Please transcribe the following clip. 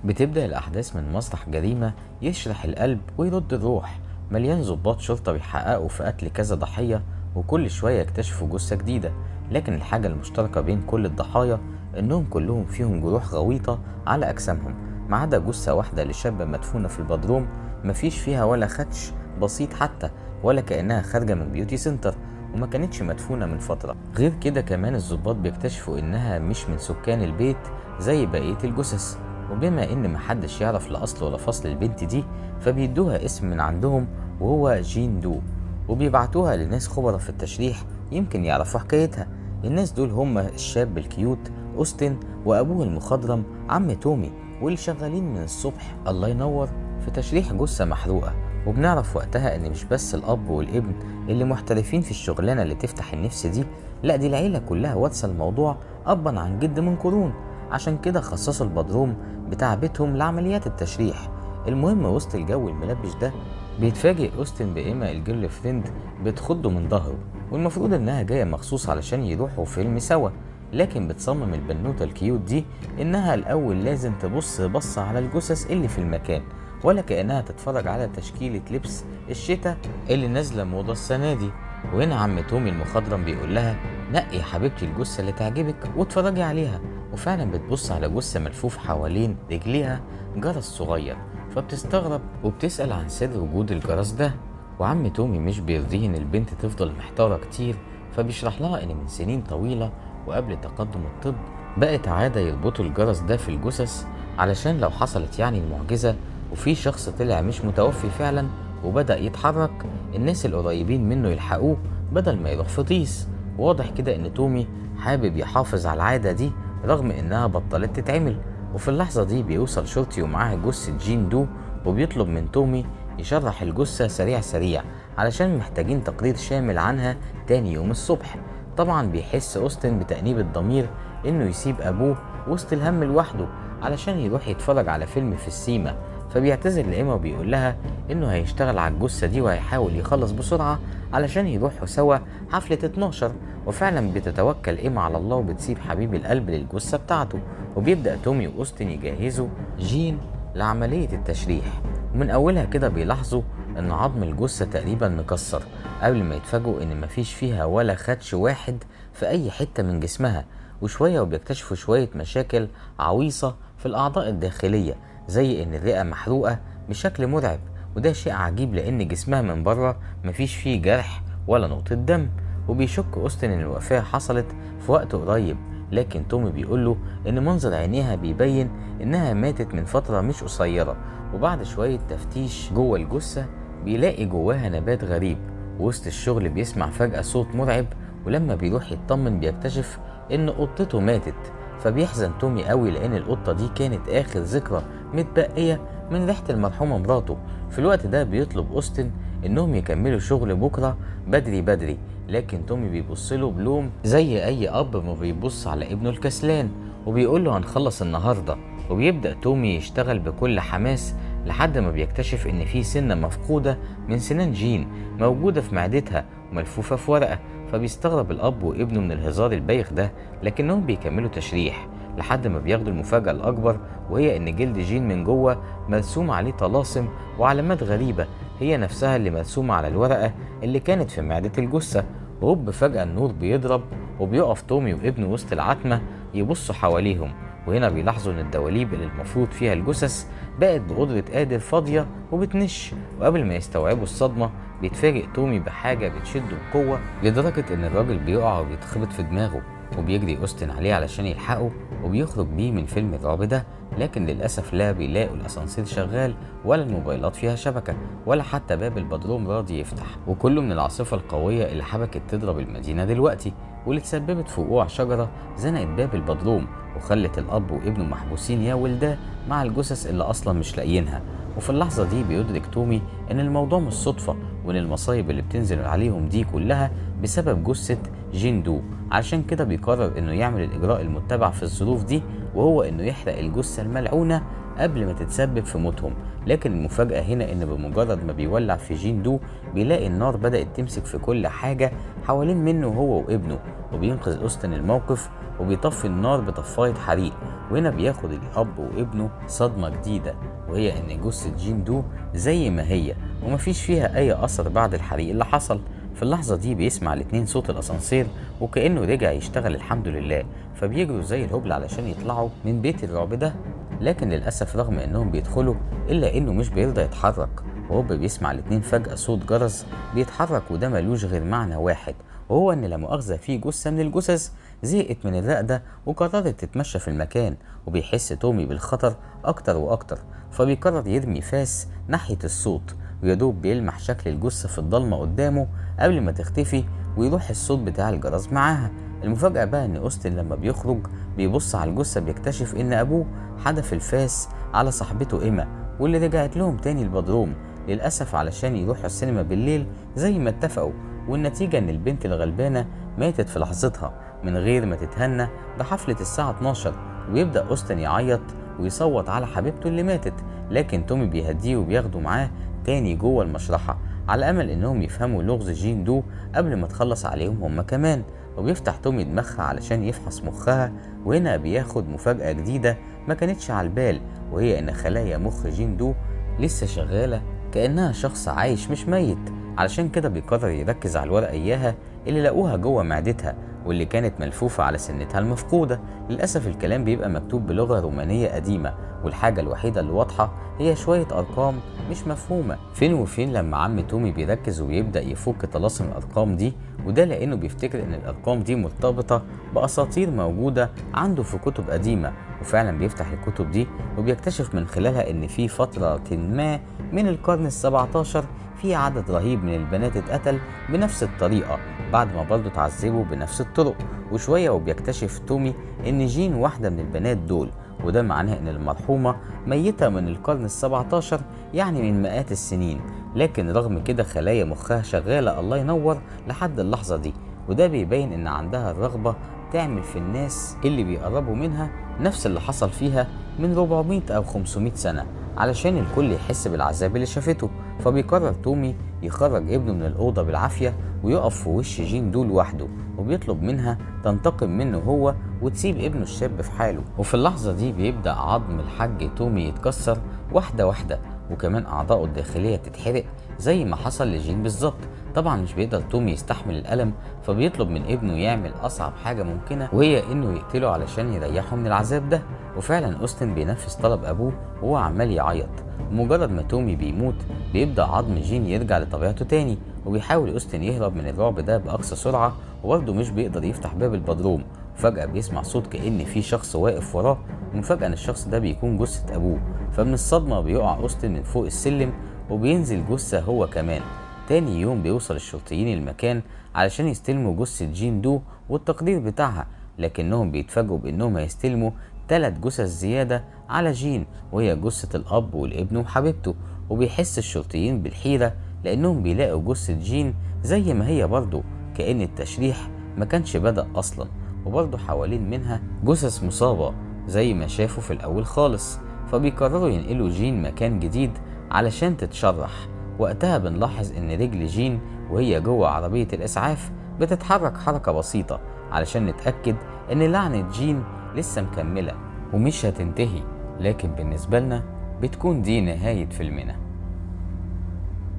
بتبدأ الأحداث من مسرح جريمة يشرح القلب ويرد الروح، مليان ضباط شرطة بيحققوا في قتل كذا ضحية، وكل شوية يكتشفوا جثة جديدة. لكن الحاجة المشتركة بين كل الضحايا إنهم كلهم فيهم جروح غويطة على أجسامهم، ما عدا جثة واحدة لشابة مدفونة في البدروم، مفيش فيها ولا خدش بسيط حتى، ولا كأنها خارجة من بيوتي سنتر، وما كانتش مدفونة من فترة. غير كده كمان الضباط بيكتشفوا إنها مش من سكان البيت زي بقية الجثث، وبما ان محدش يعرف لا اصل ولا فصل البنت دي، فبيدوها اسم من عندهم وهو جين دو، وبيبعتوها لناس خبراء في التشريح يمكن يعرفوا حكايتها. الناس دول هم الشاب الكيوت اوستن وابوه المخضرم عم تومي، واللي شغالين من الصبح الله ينور في تشريح جثة محروقة. وبنعرف وقتها ان مش بس الاب والابن اللي محترفين في الشغلانة اللي تفتح النفس دي، لا دي العيلة كلها وارثة الموضوع ابا عن جد من قرون. عشان كده خصصوا البدروم بتاع بيتهم لعمليات التشريح. المهم وسط الجو الملبش ده بيتفاجئ اوستن بإيما الجيرل فريند بتخضه من ظهره، والمفروض انها جايه مخصوص علشان يروحوا فيلم سوا. لكن بتصمم البنوته الكيوت دي انها الاول لازم تبص بصه على الجثث اللي في المكان، ولا كانها تتفرج على تشكيله لبس الشتاء اللي نازله موضه السنه دي. وهنا عم تومي المخضرم بيقول لها نقي يا حبيبتي الجثه اللي تعجبك واتفرجي عليها. وفعلا بتبص على جثة ملفوف حوالين رجليها جرس صغير، فبتستغرب وبتسأل عن سر وجود الجرس ده. وعم تومي مش بيرضيه ان البنت تفضل محتارة كتير، فبيشرح لها ان من سنين طويلة وقبل تقدم الطب بقت عادة يربطوا الجرس ده في الجثث، علشان لو حصلت يعني المعجزة وفي شخص طلع مش متوفي فعلا وبدأ يتحرك، الناس القريبين منه يلحقوه بدل ما يروح في طيس. واضح كده ان تومي حابب يحافظ على العادة دي رغم انها بطلت تتعمل. وفي اللحظة دي بيوصل شرطي ومعاه جثة جين دو، وبيطلب من تومي يشرح الجثة سريع سريع علشان محتاجين تقرير شامل عنها تاني يوم الصبح. طبعا بيحس اوستن بتأنيب الضمير انه يسيب ابوه وسط الهم لوحده علشان يروح يتفرج على فيلم في السيما، فبيعتذر لإيما وبيقول لها انه هيشتغل على الجثة دي وهيحاول يخلص بسرعة علشان يروحوا سوا حفلة 12. وفعلا بتتوكل إيما على الله وبتسيب حبيب القلب للجثة بتاعته، وبيبدأ تومي وأوستن يجهزوا جين لعملية التشريح. ومن أولها كده بيلاحظوا إن عظم الجثة تقريبا مكسر، قبل ما يتفاجئوا إن مفيش فيها ولا خدش واحد في أي حتة من جسمها. وشوية وبيكتشفوا شوية مشاكل عويصة في الأعضاء الداخلية، زي إن الرئة محروقة بشكل مرعب، وده شيء عجيب لأن جسمها من بره مفيش فيه جرح ولا نقطة دم. وبيشك أوستن إن الوفاة حصلت في وقت قريب، لكن تومي بيقوله إن منظر عينيها بيبين إنها ماتت من فترة مش قصيرة. وبعد شوية تفتيش جوه الجثة بيلاقي جواها نبات غريب. وسط الشغل بيسمع فجأة صوت مرعب، ولما بيروح يطمن بيكتشف إن قطته ماتت. فبيحزن تومي قوي لأن القطة دي كانت آخر ذكرى متبقية من ريحة المرحومة مراته. في الوقت ده بيطلب أوستن إنهم يكملوا شغل بكرة بدري بدري، لكن تومي بيبصله بلوم زي أي أب ما بيبص على ابنه الكسلان، وبيقوله هنخلص النهاردة. وبيبدأ تومي يشتغل بكل حماس لحد ما بيكتشف إن في سنة مفقودة من سنان جين موجودة في معدتها وملفوفة في ورقة. فبيستغرب الأب وابنه من الهزار البايخ ده، لكنهم بيكملوا تشريح لحد ما بياخدوا المفاجأة الأكبر، وهي إن جلد جين من جوه مرسوم عليه طلاسم وعلامات غريبة هي نفسها اللي مرسومة على الورقة اللي كانت في معدة الجثة. وهوب فجأة النور بيضرب، وبيقف تومي وابنه وسط العتمة يبصوا حواليهم. وهنا بيلاحظوا ان الدواليب اللي المفروض فيها الجثث بقت بقدرة قادر فاضية وبتنش. وقبل ما يستوعبوا الصدمة بيتفاجئ تومي بحاجة بتشده بقوة لدرجة ان الراجل بيقع وبيتخبط في دماغه، وبيجري أوستن عليه علشان يلحقه وبيخرج بيه من فيلم الرعب ده. لكن للأسف لا بيلاقوا الأسانسير شغال ولا الموبايلات فيها شبكة ولا حتى باب البدروم راضي يفتح، وكله من العاصفة القوية اللي حبكت تضرب المدينة دلوقتي، واللي تسببت في وقوع شجرة زنقت باب البدروم وخلت الأب وابنه محبوسين يا ولده مع الجثث اللي أصلا مش لاقيينها. وفي اللحظة دي بيدرك تومي إن الموضوع مش صدفة، وإن المصايب اللي بتنزل عليهم دي كلها بسبب جثة جين دو. عشان كده بيقرر إنه يعمل الإجراء المتبع في الظروف دي، وهو إنه يحرق الجثة الملعونة قبل ما تتسبب في موتهم. لكن المفاجأة هنا إن بمجرد ما بيولع في جين دو بيلاقي النار بدأت تمسك في كل حاجة حوالين منه هو وابنه، وبينقذ أوستن الموقف وبيطفي النار بطفاية حريق. وهنا بياخد الأب وابنه صدمة جديدة، وهي إن جثة جين دو زي ما هي ومفيش فيها أي أثر بعد الحريق اللي حصل. في اللحظة دي بيسمع الاتنين صوت الأسانسير وكأنه رجع يشتغل الحمد لله، فبيجروا زي الهبل علشان يطلعوا من بيت الرعب ده. لكن للأسف رغم إنهم بيدخلوا إلا إنه مش بيرضى يتحرك، وهو بيسمع الاتنين فجأة صوت جرس بيتحرك، وده ملوش غير معنى واحد، وهو إن لا مؤاخذة في جثة من الجثث زهقت من الرقدة وقررت تتمشى في المكان. وبيحس تومي بالخطر أكتر وأكتر، فبيقرر يرمي فاس ناحية الصوت، ويدوب بيلمح شكل الجثة في الضلمة قدامه قبل ما تختفي ويروح الصوت بتاع الجرس معاها. المفاجأة بقى إن أوستن لما بيخرج بيبص على الجثة بيكتشف إن أبوه حدف الفاس على صاحبته إيما، واللي رجعت لهم تاني البدروم للأسف علشان يروحوا السينما بالليل زي ما اتفقوا. والنتيجة إن البنت الغلبانة ماتت في لحظتها من غير ما تتهنى بحفلة الساعة 12. ويبدأ أوستن يعيط ويصوت على حبيبته اللي ماتت، لكن تومي بيهديه وبياخده معاه تاني جوه المشرحة على أمل إنهم يفهموا لغز جين دو قبل ما تخلص عليهم هما كمان. وبيفتح تومي دماغها علشان يفحص مخها، وهنا بياخد مفاجأة جديدة ما كانتش على البال، وهي إن خلايا مخ جين دو لسه شغالة كأنها شخص عايش مش ميت. علشان كده بيقرر يركز على الورقة إياها اللي لقوها جوه معدتها واللي كانت ملفوفة على سنتها المفقودة. للأسف الكلام بيبقى مكتوب بلغة رومانية قديمة، والحاجة الوحيدة اللي واضحة هي شوية أرقام مش مفهومة. فين وفين لما عم تومي بيركز ويبدأ يفك طلاسم الأرقام دي، وده لأنه بيفتكر إن الأرقام دي مرتبطة بأساطير موجودة عنده في كتب قديمة. وفعلا بيفتح الكتب دي وبيكتشف من خلالها إن في فترة ما من القرن ال17 في عدد رهيب من البنات اتقتل بنفس الطريقة بعد ما برضه اتعذبوا بنفس الطرق. وشوية وبيكتشف تومي إن جين واحدة من البنات دول، وده معناه إن المرحومة ميتة من القرن ال17 يعني من مئات السنين. لكن رغم كده خلايا مخها شغالة الله ينور لحد اللحظة دي، وده بيبين إن عندها الرغبة تعمل في الناس اللي بيقربوا منها نفس اللي حصل فيها من 400 أو 500 سنة علشان الكل يحس بالعذاب اللي شافته. فبيقرر تومي يخرج ابنه من الأوضة بالعافية ويقف في وش جين دول لوحده، وبيطلب منها تنتقم منه هو وتسيب ابنه الشاب في حاله. وفي اللحظة دي بيبدأ عظم الحاج تومي يتكسر واحدة واحدة، وكمان أعضائه الداخلية تتحرق زي ما حصل لجين بالظبط. طبعا مش بيقدر تومي يستحمل الألم، فبيطلب من ابنه يعمل أصعب حاجة ممكنة، وهي إنه يقتله علشان يريحه من العذاب ده. وفعلا أوستن بينفذ طلب أبوه وهو عمال يعيط. ومجرد ما تومي بيموت بيبدأ عظم جين يرجع لطبيعته تاني، وبيحاول أوستن يهرب من الرعب ده بأقصى سرعة، وبرضه مش بيقدر يفتح باب البدروم. وفجأة بيسمع صوت كأن في شخص واقف وراه، ومفاجأة إن الشخص ده بيكون جثة أبوه. فمن الصدمة بيقع أوستن من فوق السلم وبينزل جثة هو كمان. تاني يوم بيوصل الشرطيين المكان علشان يستلموا جثة جين دو والتقرير بتاعها، لكنهم بيتفاجئوا بأنهم هيستلموا 3 جثث زيادة على جين، وهي جثة الأب والابن وحبيبته. وبيحس الشرطيين بالحيرة لأنهم بيلاقوا جثة جين زي ما هي برضه كأن التشريح ما كانش بدأ أصلا، وبرضه حوالين منها جثث مصابة زي ما شافوا في الأول خالص. فبيقرروا ينقلوا جين مكان جديد علشان تتشرح. وقتها بنلاحظ إن رجل جين وهي جوه عربية الإسعاف بتتحرك حركة بسيطة علشان نتأكد إن لعنة جين لسه مكملة ومش هتنتهي، لكن بالنسبة لنا بتكون دي نهاية فيلمنا.